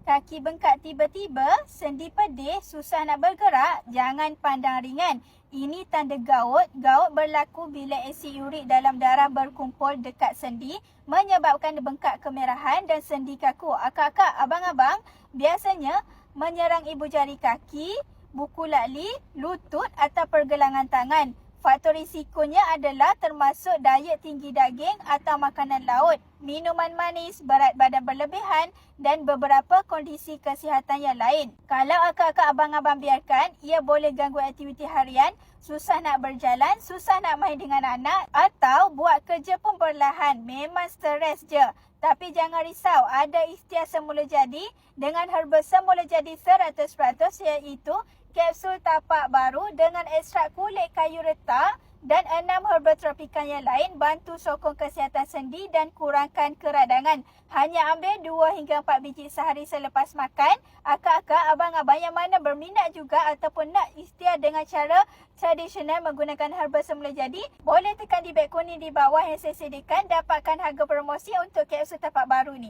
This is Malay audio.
kaki bengkak tiba-tiba, sendi pedih, susah nak bergerak, jangan pandang ringan. Ini tanda gout. Gout berlaku bila asid urik dalam darah berkumpul dekat sendi menyebabkan bengkak kemerahan dan sendi kaku. Akak-akak, abang-abang biasanya menyerang ibu jari kaki, buku lali, lutut atau pergelangan tangan. Faktor risikonya adalah termasuk diet tinggi daging atau makanan laut, minuman manis, berat badan berlebihan dan beberapa kondisi kesihatan yang lain. Kalau akak-akak abang-abang biarkan, ia boleh ganggu aktiviti harian, susah nak berjalan, susah nak main dengan anak atau buat kerja pun perlahan. Memang stres je. Tapi jangan risau, ada ikhtiar semula jadi dengan herba semula jadi 100% iaitu kapsul tapak baru dengan ekstrak kulit kayu retak dan 6 herba tropika yang lain bantu sokong kesihatan sendi dan kurangkan keradangan. Hanya ambil 2 hingga 4 biji sehari selepas makan. Akak-akak, abang-abang yang mana berminat juga ataupun nak ikhtiar dengan cara tradisional menggunakan herba semula jadi, boleh tekan di beg kuning di bawah yang saya sediakan, dapatkan harga promosi untuk kapsul tapak baru ni.